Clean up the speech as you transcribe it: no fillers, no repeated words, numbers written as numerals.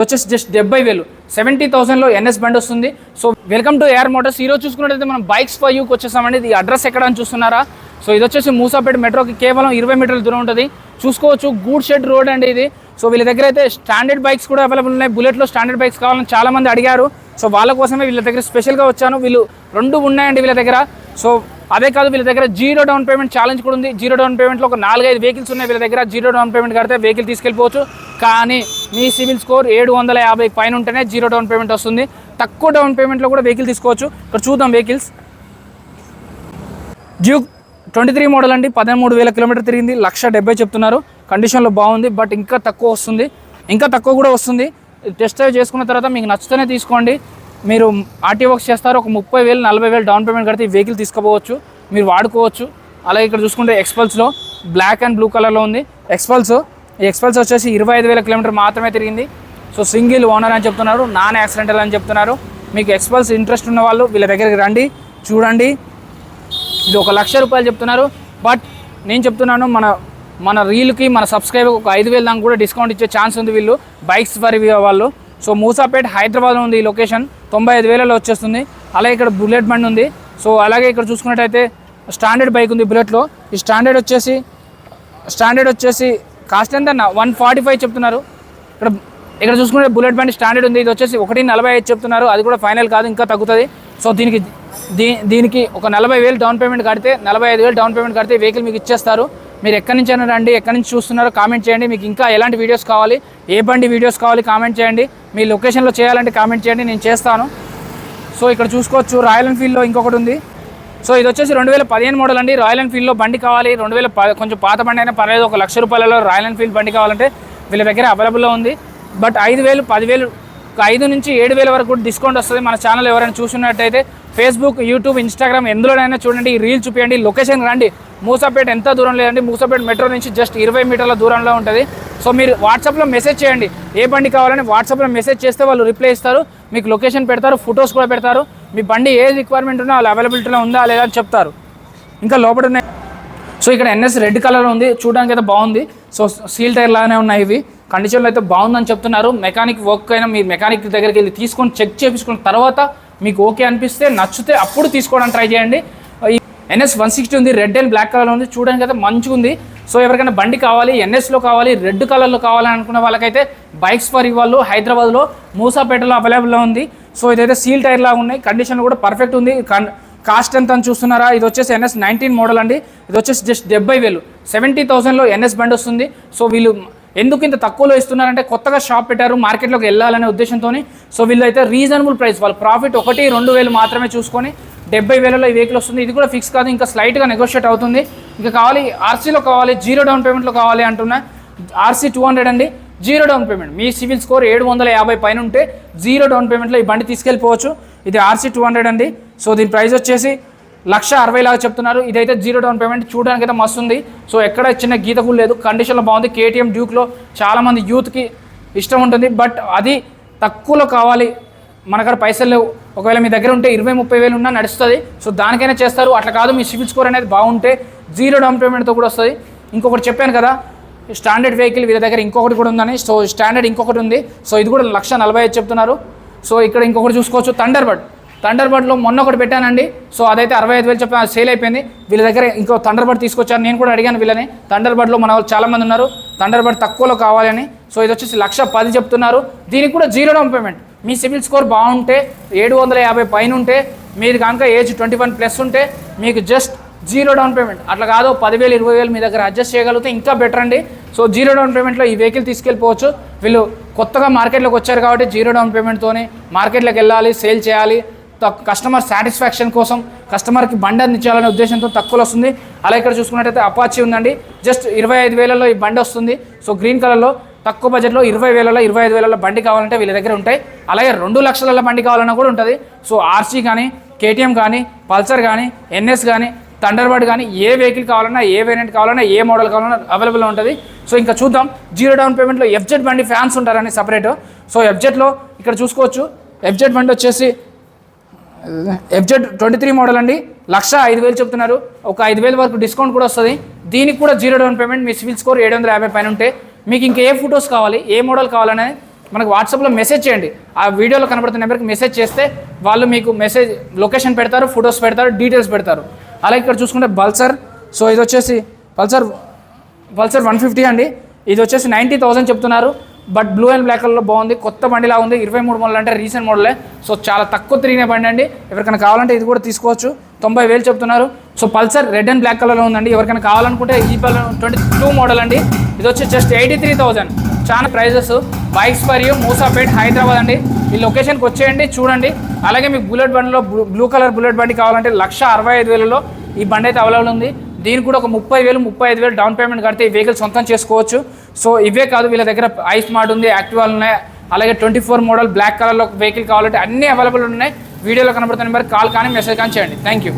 వచ్చేసి just 70,000 70,000లో NS బండి వస్తుంది. So welcome to AR Motors. ఈరోజు చూసుకున్నట్టయితే మనం బైక్స్ ఫర్ యూకి వచ్చేసామండి. ఇది అడ్రస్ ఎక్కడ అని చూస్తున్నారా? సో ఇది వచ్చేసి మూసాపేట మెట్రోకి కేవలం 20 మీటర్ల దూరం ఉంటుంది. చూసుకోవచ్చు గూడ్ షెడ్ రోడ్ అండి ఇది. సో వీళ్ళ దగ్గర అయితే స్టాండర్డ్ బైక్స్ కూడా అవైలబుల్ ఉన్నాయి. బుల్లెట్లో స్టాండర్డ్ బైక్స్ కావాలని చాలామంది అడిగారు. సో వాళ్ళ కోసమే వీళ్ళ దగ్గర స్పెషల్గా వచ్చాను. వీళ్ళు 2 ఉన్నాయండి వీళ్ళ దగ్గర. సో అదే కాదు, వీళ్ళ దగ్గర జీరో డౌన్ పేమెంట్ ఛాలెంజ్ కూడా ఉంది. జీరో డౌన్ పేమెంట్లో ఒక 4-5 వెహికల్స్ ఉన్నాయి వీళ్ళ దగ్గర. జీరో డౌన్ పేమెంట్ కడితే వెహికల్ తీసుకెళ్ళిపోవచ్చు. కానీ మీ సివిల్ స్కోర్ 750 పైన ఉంటేనే జీరో డౌన్ పేమెంట్ వస్తుంది. తక్కువ డౌన్ పేమెంట్లో కూడా వెహికల్ తీసుకోవచ్చు. ఇక్కడ చూద్దాం వెహికల్స్. డ్యూక్ 23 మోడల్ అండి. 13,000 కిలోమీటర్ తిరిగింది. 1,70,000 చెప్తున్నారు. కండిషన్లో బాగుంది, బట్ ఇంకా తక్కువ వస్తుంది, ఇంకా తక్కువ కూడా వస్తుంది. టెస్ట్ డ్రైవ్ చేసుకున్న తర్వాత మీకు నచ్చితేనే తీసుకోండి. మీరు ఆర్టీ వర్క్స్ చేస్తారు, ఒక 30,000 40,000 డౌన్ పేమెంట్ కడితే ఈ వెహికల్ తీసుకోవచ్చు, మీరు వాడుకోవచ్చు. అలాగే ఇక్కడ చూసుకుంటే ఎక్స్పల్స్లో బ్లాక్ అండ్ బ్లూ కలర్లో ఉంది ఎక్స్పల్స్. ఈ ఎక్స్పల్స్ వచ్చేసి 25,000 కిలోమీటర్ మాత్రమే తిరిగింది. సో సింగిల్ ఓనర్ అని చెప్తున్నారు, నాన్ యాక్సిడెంటల్ అని చెప్తున్నారు. మీకు ఎక్స్పల్స్ ఇంట్రెస్ట్ ఉన్న వాళ్ళు వీళ్ళ దగ్గరికి రండి, చూడండి. ఇది 1,00,000 రూపాయలు చెప్తున్నారు. బట్ నేను చెప్తున్నాను, మన రీల్కి మన సబ్స్క్రైబర్ ఒక 5,000 దాకా కూడా డిస్కౌంట్ ఇచ్చే ఛాన్స్ ఉంది వీళ్ళు బైక్స్ ఫర్ వాళ్ళు. సో మూసాపేట్ హైదరాబాద్లో ఉంది ఈ లొకేషన్. 95,000లో వచ్చేస్తుంది. అలాగే ఇక్కడ బుల్లెట్ బండి ఉంది. సో అలాగే ఇక్కడ చూసుకున్నట్టయితే స్టాండర్డ్ బైక్ ఉంది బుల్లెట్లో. ఈ స్టాండర్డ్ వచ్చేసి కాస్ట్ ఎంత 145 చెప్తున్నారు. ఇక్కడ చూసుకుంటే బుల్లెట్ బండి స్టాండర్డ్ ఉంది. ఇది వచ్చేసి 145 చెప్తున్నారు. అది కూడా ఫైనల్ కాదు, ఇంకా తగ్గుతుంది. సో దీనికి ఒక 40,000 డౌన్ పేమెంట్ కడితే 45,000 డౌన్ పేమెంట్ కడితే వెహికల్ మీకు ఇచ్చేస్తారు. మీరు ఎక్కడి నుంచి అయినా రండి, ఎక్కడి నుంచి చూస్తున్నారో కామెంట్ చేయండి. మీకు ఇంకా ఎలాంటి వీడియోస్ కావాలి, ఏ బండి వీడియోస్ కావాలి కామెంట్ చేయండి. మీ లొకేషన్లో చేయాలంటే కామెంట్ చేయండి, నేను చేస్తాను. సో ఇక్కడ చూసుకోవచ్చు రాయల్ ఎన్ఫీల్డ్లో ఇంకొకటి ఉంది. సో ఇది వచ్చేసి 2015 మోడల్ అండి. రాయల్ ఎన్ఫీల్డ్లో బండి కావాలి, 2010 కొంచెం పాత బండి అయినా పర్లేదు, 1,00,000 రూపాయలలో రాయల్ ఎన్ఫీల్డ్ బండి కావాలంటే వీళ్ళ దగ్గర అవైలబుల్లో ఉంది. బట్ 5,000 10,000 5 నుంచి 7,000 వరకు కూడా డిస్కౌంట్ వస్తుంది. మన ఛానల్ ఎవరైనా చూస్తున్నట్టయితే ఫేస్బుక్, యూట్యూబ్, ఇన్స్టాగ్రామ్ ఎందులోనైనా చూడండి, ఈ రీల్ చూపించండి, లొకేషన్ రండి. మూసాపేట ఎంత దూరం లేదండి, మూసాపేట మెట్రో నుంచి జస్ట్ 20 మీటర్ల దూరంలో ఉంటుంది. సో మీరు వాట్సాప్లో మెసేజ్ చేయండి, ఏ బండి కావాలని వాట్సాప్లో మెసేజ్ చేస్తే వాళ్ళు రిప్లై ఇస్తారు, మీకు లొకేషన్ పెడతారు, ఫొటోస్ కూడా పెడతారు. మీ బండి ఏ రిక్వైర్మెంట్ ఉన్నా వాళ్ళు అవైలబిలిటీలో ఉందా లేదా అని చెప్తారు. ఇంకా లోపల ఉన్నాయి. సో ఇక్కడ ఎన్ఎస్ రెడ్ కలర్ ఉంది, చూడడానికి అయితే బాగుంది. సో సీల్ టైర్ లాగానే ఉన్నాయి ఇవి. కండిషన్లో అయితే బాగుందని చెప్తున్నారు. మెకానిక్ వర్క్ అయినా మీరు మెకానిక్ దగ్గరికి వెళ్ళి తీసుకొని చెక్ చేయించుకున్న తర్వాత మీకు ఓకే అనిపిస్తే నచ్చితే అప్పుడు తీసుకోవడానికి ట్రై చేయండి. ఎన్ఎస్ 160 ఉంది, రెడ్ అండ్ బ్లాక్ కలర్లో ఉంది, చూడడానికి అయితే మంచిగా ఉంది. సో ఎవరికైనా బండి కావాలి, ఎన్ఎస్లో కావాలి, రెడ్ కలర్లో కావాలని అనుకున్న వాళ్ళకైతే బైక్స్ ఫర్ వాళ్ళు హైదరాబాద్లో మూసాపేటలో అవైలబుల్లో ఉంది. సో ఇదైతే సీల్ టైర్ లాగా ఉన్నాయి, కండిషన్ కూడా పర్ఫెక్ట్ ఉంది. కాస్ట్ ఎంత అని చూస్తున్నారా? ఇది వచ్చేసి ఎన్ఎస్ 19 మోడల్ అండి. ఇది వచ్చేసి జస్ట్ 70,000 70,000లో ఎన్ఎస్ బండి వస్తుంది. సో వీళ్ళు ఎందుకు ఇంత తక్కువలో ఇస్తున్నారంటే కొత్తగా షాప్ పెట్టారు, మార్కెట్లోకి వెళ్ళాలనే ఉద్దేశంతో. సో వీళ్ళు అయితే రీజనబుల్ ప్రైస్, వాళ్ళ ప్రాఫిట్ 1-2 మాత్రమే చూసుకొని 70,000లో ఈ వెహికల్ వస్తుంది. ఇది కూడా ఫిక్స్ కాదు, ఇంకా స్లైట్గా నెగోషియేట్ అవుతుంది. ఇంకా కావాలి ఆర్సీలో కావాలి, జీరో డౌన్ పేమెంట్లో కావాలి అంటున్నా. ఆర్సీ 200 అండి, జీరో డౌన్ పేమెంట్. మీ సివిల్ స్కోర్ 750 పైన ఉంటే జీరో డౌన్ పేమెంట్లో ఈ బండి తీసుకెళ్ళిపోవచ్చు. ఇది ఆర్సీ 200 అండి. సో దీని ప్రైస్ వచ్చేసి 1,60,000 లాగా చెప్తున్నారు. ఇదైతే జీరో డౌన్ పేమెంట్, చూడడానికి అయితే మస్తు ఉంది. సో ఎక్కడ చిన్న గీత కూడా లేదు, కండిషన్లో బాగుంది. కేటీఎం డ్యూక్లో చాలామంది యూత్కి ఇష్టం ఉంటుంది, బట్ అది తక్కువలో కావాలి, మన దగ్గర పైసలు లేవు, ఒకవేళ మీ దగ్గర ఉంటే 20-30,000 ఉన్నా నడుస్తుంది. సో దానికైనా చేస్తారు. అట్లా కాదు, మీ సివిల్ స్కోర్ అనేది బాగుంటే జీరో డౌన్ పేమెంట్తో కూడా వస్తుంది. ఇంకొకటి చెప్పాను కదా, స్టాండర్డ్ వెహికల్ వీళ్ళ దగ్గర ఇంకొకటి కూడా ఉందని. సో స్టాండర్డ్ ఇంకొకటి ఉంది. సో ఇది కూడా 1,45,000 చెప్తున్నారు. సో ఇక్కడ ఇంకొకటి చూసుకోవచ్చు, థండర్బర్డ్లో మొన్న ఒకటి పెట్టానండి. సో అదైతే 65,000 చెప్పాను, అది సేల్ అయిపోయింది. వీళ్ళ దగ్గర ఇంకో థండర్బర్డ్ తీసుకొచ్చాను, నేను కూడా అడిగాను వీళ్ళని. థండర్బర్డ్లో మన వాళ్ళు చాలామంది ఉన్నారు, థండర్బర్డ్ తక్కువలో కావాలని. సో ఇది వచ్చేసి 1,10,000 చెప్తున్నారు. దీనికి కూడా జీరో డౌన్ పేమెంట్. మీ సివిల్ స్కోర్ బాగుంటే 750 పైన ఉంటే, మీరు కనుక ఏజ్ 21+ ఉంటే మీకు జస్ట్ జీరో డౌన్ పేమెంట్. అట్లా కాదు 10,000 20,000 మీ దగ్గర అడ్జస్ట్ చేయగలిగితే ఇంకా బెటర్ అండి. సో జీరో డౌన్ పేమెంట్లో ఈ వెహికల్ తీసుకెళ్ళిపోవచ్చు. వీళ్ళు కొత్తగా మార్కెట్లోకి వచ్చారు కాబట్టి జీరో డౌన్ పేమెంట్తోనే మార్కెట్లోకి వెళ్ళాలి, సేల్ చేయాలి. కస్టమర్ సాటిస్ఫాక్షన్ కోసం కస్టమర్కి బండి అందించాలనే ఉద్దేశంతో తక్కువలో వస్తుంది. అలా ఇక్కడ చూసుకున్నట్టయితే అపాచీ ఉందండి, జస్ట్ 25,000లో ఈ బండి వస్తుంది. సో గ్రీన్ కలర్లో తక్కువ బడ్జెట్లో 20,000 25,000 బండి కావాలంటే వీళ్ళ దగ్గర ఉంటాయి. అలాగే 2 లక్షల బండి కావాలన్నా కూడా ఉంటుంది. సో ఆర్సీ కానీ, కేటీఎం కానీ, పల్సర్ కానీ, ఎన్ఎస్ కానీ, థండర్బర్డ్ కానీ, ఏ వెహికల్ కావాలన్నా, ఏ వేరియంట్ కావాలన్నా, ఏ మోడల్ కావాలన్నా అవైలబుల్లో ఉంటుంది. సో ఇంకా చూద్దాం. జీరో డౌన్ పేమెంట్లో ఎఫ్జెడ్ బండి ఫ్యాన్స్ ఉంటారని సపరేట్. సో ఎఫ్జెడ్లో ఇక్కడ చూసుకోవచ్చు, ఎఫ్జెడ్ బండి వచ్చేసి ఎఫ్జెడ్ 23 మోడల్ అండి. 1,05,000 చెప్తున్నారు, ఒక 5,000 వరకు డిస్కౌంట్ కూడా వస్తుంది. దీనికి కూడా జీరో డౌన్ పేమెంట్. మీ సివిల్ స్కోర్ 750 పైన ఉంటే మీకు ఇంకా ఏ ఫొటోస్ కావాలి, ఏ మోడల్ కావాలనే మనకు వాట్సాప్లో మెసేజ్ చేయండి. ఆ వీడియోలో కనబడుతున్న నెంబర్కి మెసేజ్ చేస్తే వాళ్ళు మీకు మెసేజ్ లొకేషన్ పెడతారు, ఫొటోస్ పెడతారు, డీటెయిల్స్ పెడతారు. అలాగే ఇక్కడ చూసుకుంటే పల్సర్. సో ఇది వచ్చేసి పల్సర్ 150 అండి. ఇది వచ్చేసి 90,000 చెప్తున్నారు. బట్ బ్లూ అండ్ బ్లాక్ కలర్లో బాగుంది, కొత్త బండిలా ఉంది. 23 మోడల్ అంటే రీసెంట్ మోడలే. సో చాలా తక్కువ తిరిగిన బండి అండి. ఎవరికైనా కావాలంటే ఇది కూడా తీసుకోవచ్చు. 90,000 చెప్తున్నారు. So Pulsar red and black కలర్లో ఉందండి. ఎవరికైనా కావాలనుకుంటే ఈ 22 మోడల్ అండి. ఇది వచ్చి జస్ట్ 83,000. చాలా prices. Bikes for you, Moosapet, Hyderabad అండి. ఈ లొకేషన్కి వచ్చేయండి, చూడండి. అలాగే మీకు బుల్లెట్ బండిలో బ్లూ కలర్ బుల్లెట్ బండి కావాలంటే 1,65,000లో ఈ బండి అయితే అవైలబుల్ ఉంది. దీనికి కూడా ఒక 30,000, 35,000 డౌన్ పేమెంట్ కడితే ఈ వెహికల్ సొంతం చేసుకోవచ్చు. సో ఇవే కాదు, వీళ్ళ దగ్గర ఐ స్మార్ట్ ఉంది, యాక్టివాలు ఉన్నాయి. అలాగే 24 మోడల్ బ్లాక్ కలర్లో వెహికల్ కావాలంటే అన్నీ అవైలబుల్ ఉన్నాయి. వీడియోలో కనబడుతున్న నెంబర్ కాల్ కానీ మెసేజ్ కానీ చేయండి. Thank you.